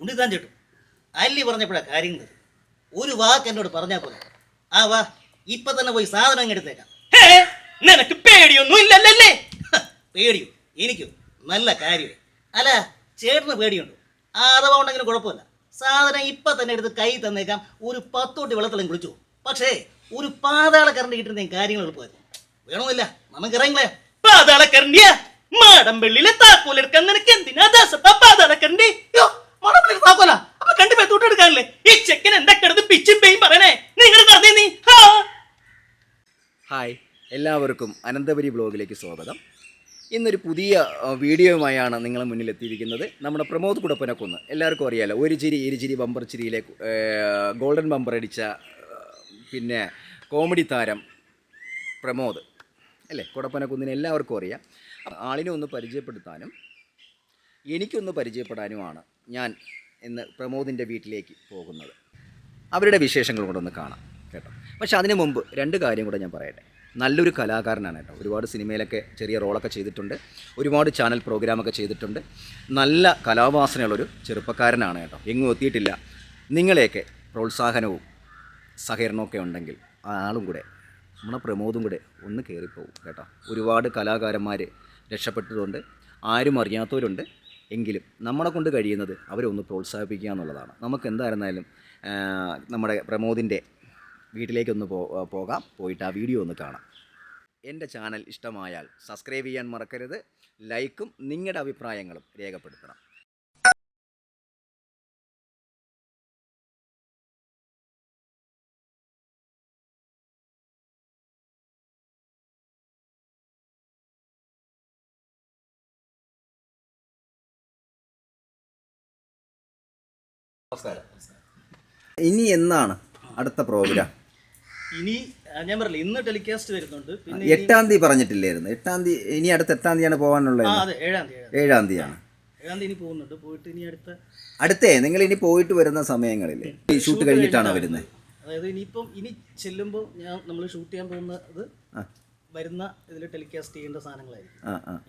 ഉണ്ണിത്താൻ ചേട്ടു അല്ലി പറഞ്ഞപ്പോഴാ കാര്യങ്ങൾ ഒരു വാക്ക് എന്നോട് പറഞ്ഞാൽ പോലെ ആ വാ ഇപ്പൊ തന്നെ പോയി സാധനം അങ്ങ് എടുത്തേക്കാം. നിനക്ക് പേടിയൊന്നും ഇല്ലല്ലേ? പേടിയോ? എനിക്കോ? നല്ല കാര്യമേ. അല്ല ചേട്ടന് പേടിയുണ്ടോ? അഥവാ ഉണ്ടെങ്കിലും കുഴപ്പമില്ല, സാധനം ഇപ്പൊ തന്നെ എടുത്ത് കൈ തന്നേക്കാം. ഒരു 10 തൊട്ടി വെള്ളത്തിലും കുളിച്ചു. പക്ഷേ ഒരു പാതാള കറണ്ട് കിട്ടുന്ന കാര്യങ്ങൾ എളുപ്പമായിരുന്നു. വേണമെന്നില്ല, നമുക്ക് ഇറങ്ങില്ലേ. പാതാളക്കരണ്ടിയ മാടമ്പള്ളിയിലെ താക്കോലെടുക്കാൻ നിനക്ക് എന്തിനാ ദാസപ്പാ പാതാളക്കരണ്ടി? മാടമ്പള്ളിയിൽ താക്കോല അപ്പൊ കണ്ടിപ്പോ തൊട്ടെടുക്കാനല്ലേ? ഈ ചെക്കൻ എന്താ കിടന്ന് പിച്ചും പേയും പറയണേ? നിങ്ങൾ നടന്നേ നീ. ഹായ്, എല്ലാവർക്കും അനന്തപുരി ബ്ലോഗിലേക്ക് സ്വാഗതം. ഇന്നൊരു പുതിയ വീഡിയോയുമായാണ് നിങ്ങളുടെ മുന്നിൽ എത്തിയിരിക്കുന്നത്. നമ്മുടെ പ്രമോദ് കുടപ്പനക്കുന്ന് എല്ലാവർക്കും അറിയാമല്ലോ, ഒരു ചിരി ഇരുചിരി ബമ്പർ ചിരിയിലെ ഗോൾഡൻ ബമ്പർ അടിച്ച പിന്നെ കോമഡി താരം പ്രമോദ് അല്ലേ. കുടപ്പനക്കുന്നിന് എല്ലാവർക്കും അറിയാം. ആളിനെ ഒന്ന് പരിചയപ്പെടുത്താനും എനിക്കൊന്ന് പരിചയപ്പെടാനുമാണ് ഞാൻ ഇന്ന് പ്രമോദിൻ്റെ വീട്ടിലേക്ക് പോകുന്നത്. അവരുടെ വിശേഷങ്ങൾ കൂടെ ഒന്ന് കാണാം കേട്ടോ. പക്ഷെ അതിനു മുമ്പ് രണ്ട് കാര്യം കൂടെ ഞാൻ പറയട്ടെ. നല്ലൊരു കലാകാരനാണ് കേട്ടോ. ഒരുപാട് സിനിമയിലൊക്കെ ചെറിയ റോളൊക്കെ ചെയ്തിട്ടുണ്ട്, ഒരുപാട് ചാനൽ പ്രോഗ്രാമൊക്കെ ചെയ്തിട്ടുണ്ട്. നല്ല കലാവാസനയുള്ളൊരു ചെറുപ്പക്കാരനാണ് കേട്ടോ. എങ്ങും എത്തിയിട്ടില്ല. നിങ്ങളെയൊക്കെ പ്രോത്സാഹനവും സഹകരണമൊക്കെ ഉണ്ടെങ്കിൽ ആ ആളും കൂടെ, നമ്മുടെ പ്രമോദും കൂടെ ഒന്ന് കയറിപ്പോവും കേട്ടോ. ഒരുപാട് കലാകാരന്മാർ രക്ഷപ്പെട്ടിട്ടുണ്ട്, ആരും അറിയാത്തവരുണ്ട്. എങ്കിലും നമ്മളെ കൊണ്ട് കഴിയുന്നത് അവരെ ഒന്ന് പ്രോത്സാഹിപ്പിക്കുക എന്നുള്ളതാണ്. നമുക്ക് എന്തായിരുന്നാലും നമ്മുടെ പ്രമോദിൻ്റെ വീട്ടിലേക്കൊന്ന് പോകാം. പോയിട്ട് ആ വീഡിയോ ഒന്ന് കാണാം. എൻ്റെ ചാനൽ ഇഷ്ടമായാൽ സബ്സ്ക്രൈബ് ചെയ്യാൻ മറക്കരുത്. ലൈക്കും നിങ്ങളുടെ അഭിപ്രായങ്ങളും രേഖപ്പെടുത്തണം. നമസ്കാരം. ഇനി എന്നാണ് അടുത്ത പ്രോഗ്രാം? ഇനി ഞാൻ പറയില്ല, ഇന്ന് ടെലികാസ്റ്റ് വരുന്നുണ്ട്. പിന്നെ 8-ാം തീയതി പറഞ്ഞിട്ടില്ലായിരുന്നു? 8-ാം തീയതി, ഇനി അടുത്ത 8-ാം തീയതിയാണ് പോകാനുള്ളത്. 7-ാം തീയതി 7-ാം തീയതിയാണ്. 7-ാം തീയതി പോകുന്നുണ്ട്. പോയിട്ട് ഇനി അടുത്തേ നിങ്ങൾ ഇനി പോയിട്ട് വരുന്ന സമയങ്ങളില്ലേ, ഈ ഷൂട്ട് കഴിഞ്ഞിട്ടാണോ വരുന്നത്? അതായത് ഇനി ചെല്ലുമ്പോൾ നമ്മൾ ഷൂട്ട് ചെയ്യാൻ പോകുന്നത് വരുന്ന ഇതിൽ ടെലികാസ്റ്റ് ചെയ്യേണ്ട സാധനങ്ങളായിരിക്കും.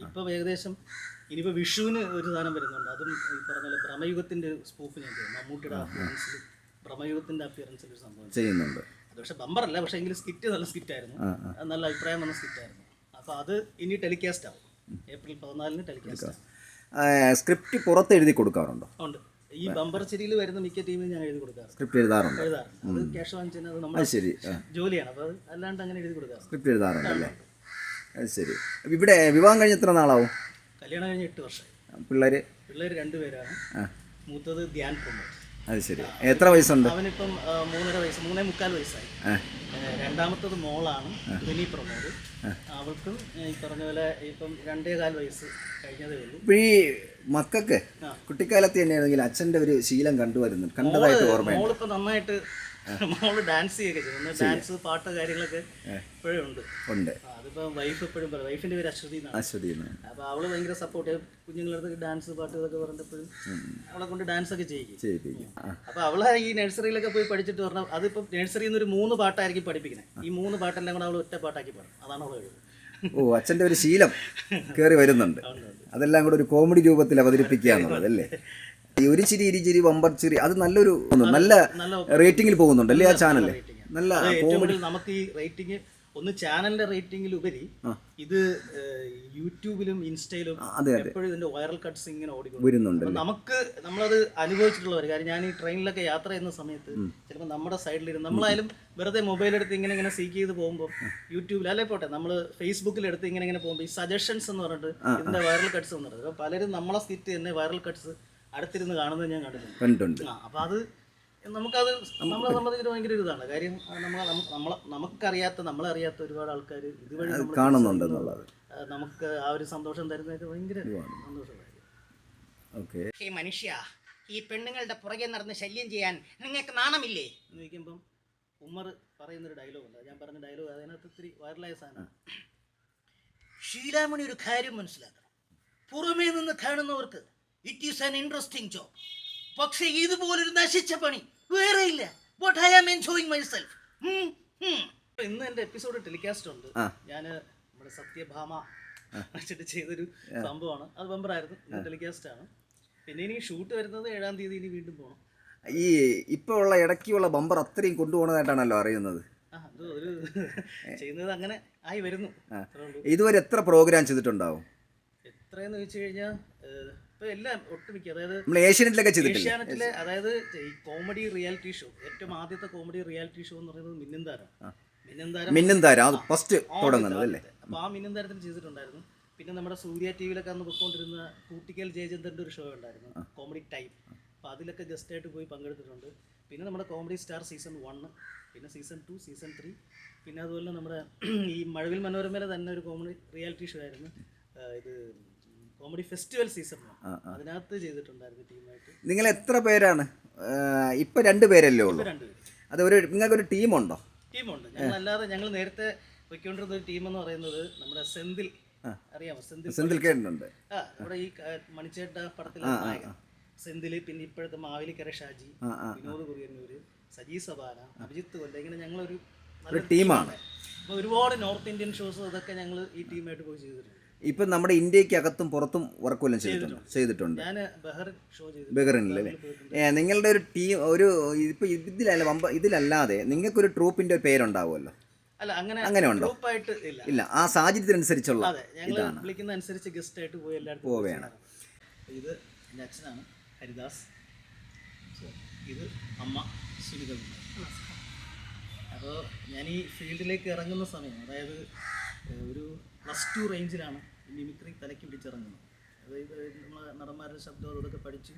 ഇപ്പം ഏകദേശം ഇനിയിപ്പോൾ വിഷുവിന് ഒരു സാധനം വരുന്നുണ്ട്. അതും ഈ പറഞ്ഞ പോലെ ഭ്രമയുഗത്തിൻ്റെ സ്പൂഫ് ഞാൻ ചെയ്യും. മമ്മൂട്ടിയുടെ അപ്പിയറൻസിൽ, ഭ്രമയുഗത്തിൻ്റെ അപ്പിയറൻസിൽ ഒരു സംഭവം ചെയ്യുന്നുണ്ട്. അത് പക്ഷേ ബമ്പറല്ല, പക്ഷേ എങ്കിലും സ്കിറ്റ് നല്ല സ്കിറ്റായിരുന്നു. നല്ല അഭിപ്രായം വന്ന സ്കിറ്റായിരുന്നു. അപ്പോൾ അത് ഇനി ടെലികാസ്റ്റ് ആവും. ഏപ്രിൽ 14-ന് ടെലികാസ്റ്റ് ആവും. സ്ക്രിപ്റ്റ് പുറത്ത് എഴുതി കൊടുക്കാറുണ്ടോ? ഉണ്ട്. ഈ ബമ്പർ ചിരിയിൽ വരുന്ന മിക്ക ടീമിൽ ഞാൻ എഴുതി കൊടുക്കാറ്. സ്ക്രിപ്റ്റ് എഴുതാറുണ്ട്. അത് ക്യാഷ് വാങ്ങിച്ചാൽ അത് നമ്മുടെ ജോലിയാണ്. അപ്പോൾ അത് അല്ലാണ്ട് അങ്ങനെ എഴുതി കൊടുക്കാറ്. സ്ക്രിപ്റ്റ് എഴുതാറുണ്ടല്ലേ? അത് ശരി. ഇവിടെ വിവാഹം കഴിഞ്ഞ് എത്ര നാളാവും? കല്യാണം കഴിഞ്ഞ് 8 വർഷം. പിള്ളേർ 2 പേരാണ്. മൂത്തത് ധ്യാൻ പ്രമോദ്. അത് ശരി. എത്ര വയസ്സുണ്ട്? അവനിപ്പം 3.5 വയസ്സ്, 3.25 വയസ്സായി. രണ്ടാമത്തത് മോളാണ് മിനി പ്രമോദ്. അവൾക്കും ഈ പറഞ്ഞ പോലെ ഇപ്പം 2.25 വയസ്സ് കഴിഞ്ഞതേ ഉള്ളൂ. ഇപ്പം ഈ മക്കൾക്ക് കുട്ടിക്കാലത്ത് തന്നെയാണെങ്കിൽ അച്ഛൻ്റെ ഒരു ശീലം കണ്ടതായിട്ട് ഓർമ്മ. മോളിപ്പോൾ നന്നായിട്ട് മോള് ഡാൻസ് ചെയ്യുകയൊക്കെ ചെയ്യുന്നു. ഡാൻസ്, പാട്ട്, കാര്യങ്ങളൊക്കെ ഇപ്പോഴും ഉണ്ട്. അതിപ്പോൾ വൈഫ് എപ്പോഴും പറയും. വൈഫിൻ്റെ പേര് അശ്വതി എന്നാണ്. അപ്പോൾ അവള് ഭയങ്കര സപ്പോർട്ട്. കുഞ്ഞുങ്ങളടുത്ത് ഡാൻസ്, പാട്ട് ഇതൊക്കെ പറഞ്ഞപ്പോഴും അവളെ കൊണ്ട് ഡാൻസ് ഒക്കെ ചെയ്യിക്കും. അപ്പോൾ അവളെ ഈ നഴ്സറിയിലൊക്കെ പോയി പഠിച്ചിട്ട് പറഞ്ഞാൽ അതിപ്പോൾ നഴ്സറിയിൽ നിന്ന് ഒരു 3 പാട്ടായിരിക്കും പഠിപ്പിക്കുന്നത്. ഈ 3 പാട്ടെല്ലാം കൂടെ അവൾ ഒറ്റ പാട്ടാക്കി പാടും. അതാണ് അവളെ കഴിവ്. ഓ, അച്ഛൻ്റെ ഒരു ശീലം കയറി വരുന്നുണ്ട്. അതെല്ലാം കൂടെ ഒരു കോമഡി രൂപത്തിൽ അവതരിപ്പിക്കുക എന്നുള്ളത് അല്ലേ? ഈ ഒരു ചിരി ഇരുചിരി ബമ്പർ ചിരി അത് നല്ലൊരു നല്ല റേറ്റിംഗിൽ പോകുന്നുണ്ടല്ലേ ആ ചാനൽ? നല്ല കോമഡി. നമുക്ക് ഈ റേറ്റിംഗ് ഒന്ന് ചാനലിന്റെ റേറ്റിംഗിലുപരി ഇത് യൂട്യൂബിലും ഇൻസ്റ്റയിലും എപ്പോഴും ഇതിന്റെ വൈറൽ കട്ട്സ് ഇങ്ങനെ ഓടിക്കൊണ്ടിരുന്നുണ്ട്. നമ്മളത് അനുഭവിച്ചിട്ടുള്ളവർ. കാര്യം ഞാൻ ഈ ട്രെയിനിലൊക്കെ യാത്ര ചെയ്യുന്ന സമയത്ത് ചിലപ്പോൾ നമ്മുടെ സൈഡിലിരുന്ന് നമ്മളായാലും വെറുതെ മൊബൈൽ എടുത്ത് ഇങ്ങനെ സീക്ക് ചെയ്ത് പോകുമ്പോൾ യൂട്യൂബിൽ അല്ലെ പോട്ടെ നമ്മൾ ഫേസ്ബുക്കിൽ എടുത്ത് ഇങ്ങനെ പോകുമ്പോൾ ഈ സജഷൻസ് എന്ന് പറഞ്ഞിട്ട് ഇതിന്റെ വൈറൽ കട്ട്സ് എന്ന് പറയുന്നത് പലരും നമ്മളെ സ്കിറ്റ് തന്നെ വൈറൽ കട്ട്സ് അടുത്തിരുന്ന് കാണുന്നത് ഞാൻ കണ്ടിട്ടുണ്ട്. അപ്പോൾ അത് നമുക്കത് നമ്മളെ സംബന്ധിച്ചിട്ട് ഭയങ്കര ഇതാണ്. കാര്യം നമ്മളറിയാത്ത ഒരുപാട് ആൾക്കാർ ഇതുവഴി കാണുന്നുണ്ടെന്നുള്ളത് നമുക്ക് ആ ഒരു സന്തോഷം തരുന്നതൊക്കെ ഭയങ്കര സന്തോഷമായിരിക്കും. ഹേ മനുഷ്യ, ഈ പെണ്ണുങ്ങളുടെ പുറകെ നടന്ന് ശല്യം ചെയ്യാൻ നിങ്ങൾക്ക് നാണമില്ലേ എന്ന് ചോദിക്കുമ്പം ഉമ്മർ പറയുന്നൊരു ഡയലോഗുണ്ട്. ഞാൻ പറഞ്ഞ ഡയലോഗ് അതിനകത്ത് ഇത്തിരി വൈറലായ സാധനം. ഷീലാമണി ഒരു കാര്യം മനസ്സിലാക്കണം, പുറമേ നിന്ന് കാണുന്നവർക്ക് it is an interesting job. പക്ഷെ ഇതുപോലൊരു നശിച്ച പണി വേറെ ഇല്ല. What I am enjoying myself. ഇന്ന് എൻ്റെ എപ്പിസോഡ് ടെലികാസ്റ്റ് ഉണ്ട്. ഞാൻ നമ്മുടെ സത്യഭാമ വെച്ചിട്ട് ചെയ്തൊരു സംഭവമാണ്. അത് ബമ്പറായിരുന്നു. ഇന്ന് ടെലികാസ്റ്റ് ആണ്. പിന്നെ ഇനി ഷൂട്ട് വരുന്നത് 7-ാം തീയതി ഇനി വീണ്ടും പോകണം. ഈ ഇപ്പോൾ ഉള്ള ഇടയ്ക്കുള്ള ബമ്പർ അത്രയും കൊണ്ടുപോകുന്നതായിട്ടാണല്ലോ അറിയുന്നത്. അത് ഒരു ചെയ്യുന്നത് അങ്ങനെ ആയി വരുന്നു. ഇതുവരെ എത്ര പ്രോഗ്രാം ചെയ്തിട്ടുണ്ടാവും? എത്രയെന്ന് വെച്ച് കഴിഞ്ഞാൽ ഇപ്പൊ എല്ലാം ഒട്ടുമിക്ക, അതായത് നമ്മൾ ഏഷ്യാനെറ്റിലൊക്കെ ചെയ്തിട്ടില്ല. ഏഷ്യാനെറ്റിലെ അതായത് ഈ കോമഡി റിയാലിറ്റി ഷോ, ഏറ്റവും ആദ്യത്തെ കോമഡി റിയാലിറ്റി ഷോ എന്ന് പറയുന്നത് മിന്നും താരം അത് ഫസ്റ്റ് തുടങ്ങുന്നത് അല്ലേ? അപ്പോൾ ആ മിന്നും താരത്തിന് ചെയ്തിട്ടുണ്ടായിരുന്നു. പിന്നെ നമ്മുടെ സൂര്യ ടി വിയിലൊക്കെ അന്ന് പൊയ്ക്കൊണ്ടിരുന്ന കൂട്ടിക്കൽ ജയചന്ദ്രൻ്റെ ഒരു ഷോ ഉണ്ടായിരുന്നു, കോമഡി ടൈം. അപ്പോൾ അതിലൊക്കെ ഗസ്റ്റായിട്ട് പോയി പങ്കെടുത്തിട്ടുണ്ട്. പിന്നെ നമ്മുടെ കോമഡി സ്റ്റാർ സീസൺ 1, പിന്നെ സീസൺ 2, സീസൺ 3, പിന്നെ അതുപോലെ നമ്മുടെ ഈ മഴവിൽ മനോരമയിലെ തന്നെ ഒരു കോമഡി റിയാലിറ്റി ഷോ ആയിരുന്നു, ഇത് കോമഡി ഫെസ്റ്റിവൽ സീസൺ 1, അതിനകത്ത് ചെയ്തിട്ടുണ്ടായിരുന്നു ടീമായിട്ട്. നിങ്ങൾ എത്ര പേരാണ്? ഇപ്പം 2 പേരല്ലേ ഉള്ളൂ? 2 പേര്. അത് നിങ്ങൾക്കൊരു ടീമുണ്ടോ? ടീമുണ്ട്. ഞങ്ങൾ നേരത്തെ പൊയ്ക്കൊണ്ടിരുന്ന ഒരു ടീം എന്ന് പറയുന്നത് നമ്മുടെ സെന്തിൽ, അറിയാമോ? സെന്തിൽ കേട്ടിട്ടുണ്ട്. നമ്മുടെ ഈ മണിച്ചേട്ട പടത്തിലെ നായകൻ സെന്തിൽ, പിന്നെ ഇപ്പോഴത്തെ മാവേലിക്കര ഷാജി, വിനോദ് കുറിയന്നൂര്, സജി സബാന, അഭിജിത്ത് കൊല്ല, ഇങ്ങനെ ഞങ്ങളൊരു ടീമാണ്. അപ്പോൾ ഒരുപാട് നോർത്ത് ഇന്ത്യൻ ഷോസ് അതൊക്കെ ഞങ്ങൾ ഈ ടീമായിട്ട് പോയി ചെയ്തിട്ടുണ്ട്. ഇപ്പം നമ്മുടെ ഇന്ത്യക്കകത്തും പുറത്തും വർക്കുമെല്ലാം ചെയ്തിട്ടുണ്ട്. ഞാൻ ബഹറിൻ ഷോ ചെയ്തു. ബഹറിനിലല്ലേ? നിങ്ങളുടെ ഒരു ടീം ഇപ്പം ഇതിലല്ലാതെ നിങ്ങൾക്കൊരു ട്രൂപ്പിൻ്റെ ഒരു പേരുണ്ടാവുമല്ലോ? അല്ല, അങ്ങനെ ഉണ്ടോ? ഗ്രൂപ്പായിട്ട് ഇല്ല, ആ സാഹചര്യത്തിനനുസരിച്ചുള്ള ഞങ്ങൾ വിളിക്കുന്ന അനുസരിച്ച് ഗസ്റ്റ് ആയിട്ട് പോയി എല്ലായിടത്തും പോവുകയാണ്. ഇത് എൻ്റെ അച്ഛനാണ് ഹരിദാസ്, ഇത് അമ്മ സുനിത. അപ്പോൾ ഞാൻ ഈ ഫീൽഡിലേക്ക് ഇറങ്ങുന്ന സമയം, അതായത് ഒരു +2 റേഞ്ചിലാണ് മിമിക്രി തലയ്ക്ക് പിടിച്ചിറങ്ങുന്നത്. അതായത് നമ്മൾ നടന്മാരുടെ ശബ്ദം അതൊക്കെ പഠിച്ചു,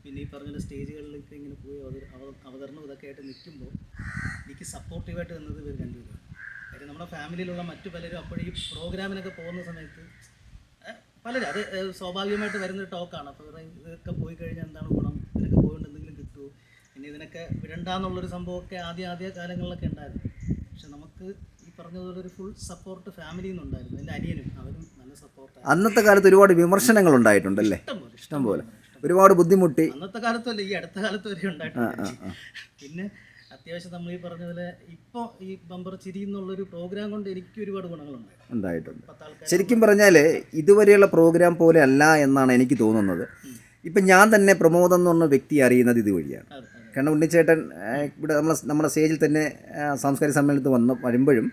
പിന്നെ ഈ പറഞ്ഞ സ്റ്റേജുകളിലേക്ക് ഇങ്ങനെ പോയി അവതരണം ഇതൊക്കെ ആയിട്ട് നിൽക്കുമ്പോൾ എനിക്ക് സപ്പോർട്ടീവായിട്ട് നിന്നത് ഇവർ 2 പേരും. കാര്യം നമ്മുടെ ഫാമിലിയിലുള്ള മറ്റു പലരും അപ്പോഴും ഈ പ്രോഗ്രാമിനൊക്കെ പോകുന്ന സമയത്ത് പലരും, അത് സ്വാഭാവികമായിട്ട് വരുന്നൊരു ടോക്കാണ്. അപ്പോൾ ഇതൊക്കെ പോയി കഴിഞ്ഞാൽ എന്താണ് ഗുണം, ഇതിനൊക്കെ പോയിട്ടുണ്ട് എന്തെങ്കിലും കിട്ടുമോ, പിന്നെ ഇതിനൊക്കെ വിടണ്ടെന്നുള്ളൊരു സംഭവമൊക്കെ ആദ്യ കാലങ്ങളിലൊക്കെ ഉണ്ടായിരുന്നു. പക്ഷെ നമുക്ക് ഈ പറഞ്ഞതുപോലെ ഒരു ഫുൾ സപ്പോർട്ട് ഫാമിലിയിൽ നിന്നുണ്ടായിരുന്നു. എൻ്റെ അനിയനും അവരും നല്ല സപ്പോർട്ടാണ്. അന്നത്തെ കാലത്ത് ഒരുപാട് വിമർശനങ്ങൾ ഉണ്ടായിട്ടുണ്ടല്ലേ? ഇഷ്ടംപോലെ ഒരുപാട് ബുദ്ധിമുട്ടി. അന്നത്തെ കാലത്തല്ല, ഈ അടുത്ത കാലത്ത് വരെ ഉണ്ടായിട്ടുണ്ട്. പിന്നെ അത്യാവശ്യം നമ്മൾ ഈ പറഞ്ഞതുപോലെ ഇപ്പോൾ ഈ ബമ്പർ ചിരി എന്നുള്ളൊരു പ്രോഗ്രാം കൊണ്ട് എനിക്ക് ഒരുപാട് ഗുണങ്ങളുണ്ടായിട്ടുണ്ട്. ശരിക്കും പറഞ്ഞാൽ ഇതുവരെയുള്ള പ്രോഗ്രാം പോലെ അല്ല എന്നാണ് എനിക്ക് തോന്നുന്നത്. ഇപ്പം ഞാൻ തന്നെ പ്രമോദ് എന്ന് പറഞ്ഞ വ്യക്തി അറിയുന്നത് ഇതുവഴിയാണ്. കാരണം ഉണ്ണിച്ചേട്ടൻ ഇവിടെ നമ്മുടെ സ്റ്റേജിൽ തന്നെ സാംസ്കാരിക സമ്മേളനത്തിൽ വരുമ്പോഴും,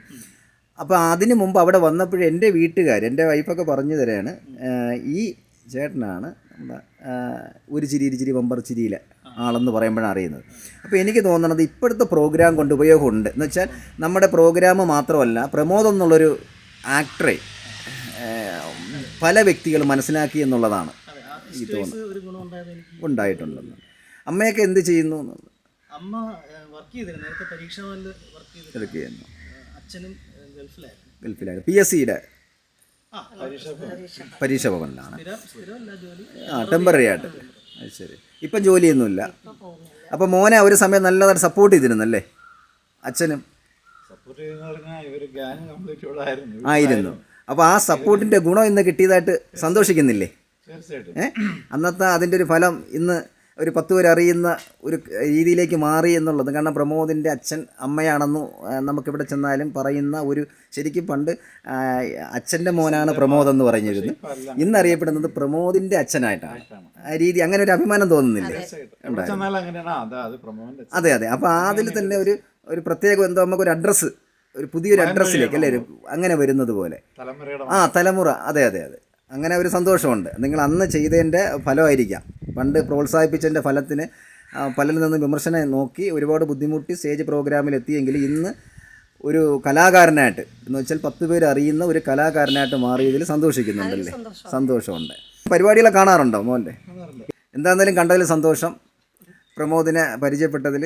അപ്പോൾ അതിന് മുമ്പ് അവിടെ വന്നപ്പോഴും എൻ്റെ വീട്ടുകാർ, എൻ്റെ വൈഫൊക്കെ പറഞ്ഞു തരാണ്, ഈ ചേട്ടനാണ് നമ്മുടെ ഒരു ചിരി ഇരുചിരി ബമ്പർ ചിരിയിലെ ആളെന്ന് പറയുമ്പോഴാണ് അറിയുന്നത്. അപ്പോൾ എനിക്ക് തോന്നുന്നത് ഇപ്പോഴത്തെ പ്രോഗ്രാം കൊണ്ട് ഉപയോഗമുണ്ട് എന്ന് വെച്ചാൽ, നമ്മുടെ പ്രോഗ്രാം മാത്രമല്ല, പ്രമോദ് എന്നുള്ളൊരു ആക്ടറെ പല വ്യക്തികൾ മനസ്സിലാക്കി എന്നുള്ളതാണ് എനിക്ക് തോന്നുന്നത് ഉണ്ടായിട്ടുണ്ടെന്ന്. അമ്മയൊക്കെ എന്ത് ചെയ്യുന്നു? അമ്മ വർക്ക് ചെയ്തിരുന്നു, നേരത്തെ പരീക്ഷ വർക്ക് ചെയ്യുന്നു. അച്ഛനും ഗൾഫിലായിരുന്നു. PSCയുടെ പരീക്ഷ ഭവനിലാണ്. ടെമ്പററി ആയിട്ട്. അത് ശരി. ഇപ്പം ജോലിയൊന്നുമില്ല. അപ്പോൾ മോനെ ഒരു സമയം നല്ലതായിട്ട് സപ്പോർട്ട് ചെയ്തിരുന്നല്ലേ അച്ഛനും? ആയിരുന്നു. അപ്പോൾ ആ സപ്പോർട്ടിൻ്റെ ഗുണം ഇന്ന് കിട്ടിയതായിട്ട് സന്തോഷിക്കുന്നില്ലേ? അന്നത്തെ അതിൻ്റെ ഒരു ഫലം ഇന്ന് ഒരു 10 പേര് അറിയുന്ന ഒരു രീതിയിലേക്ക് മാറി എന്നുള്ളത്. കാരണം പ്രമോദിൻ്റെ അച്ഛൻ അമ്മയാണെന്നു നമുക്കിവിടെ ചെന്നാലും പറയുന്ന ഒരു, ശരിക്കും പണ്ട് അച്ഛൻ്റെ മോനാണ് പ്രമോദ് എന്ന് പറഞ്ഞിരുന്നു. ഇന്നറിയപ്പെടുന്നത് പ്രമോദിൻ്റെ അച്ഛനായിട്ടാണ്. ആ രീതി, അങ്ങനെ ഒരു അഭിമാനം തോന്നുന്നില്ലേ? അതെ. അപ്പോൾ അതിൽ തന്നെ ഒരു പ്രത്യേക എന്തോ നമുക്കൊരു അഡ്രസ്സ്, ഒരു പുതിയൊരു അഡ്രസ്സിലേക്ക് അല്ലേ അങ്ങനെ വരുന്നത് പോലെ തലമുറ. അതെ. അങ്ങനെ ഒരു സന്തോഷമുണ്ട്. നിങ്ങൾ അന്ന് ചെയ്തതിൻ്റെ ഫലമായിരിക്കാം, പണ്ട് പ്രോത്സാഹിപ്പിച്ചതിൻ്റെ ഫലത്തിന് പലരിൽ നിന്ന് വിമർശനം നോക്കി ഒരുപാട് ബുദ്ധിമുട്ടി സ്റ്റേജ് പ്രോഗ്രാമിൽ എത്തിയെങ്കിൽ ഇന്ന് ഒരു കലാകാരനായിട്ട്, എന്ന് വെച്ചാൽ 10 പേര് അറിയുന്ന ഒരു കലാകാരനായിട്ട് മാറിയതിൽ സന്തോഷിക്കുന്നുണ്ടല്ലേ? സന്തോഷമുണ്ട്. പരിപാടികളെ കാണാറുണ്ടോ മോൻ്റെ? എന്താണെങ്കിലും കണ്ടതിൽ സന്തോഷം. പ്രമോദിനെ പരിചയപ്പെട്ടതിൽ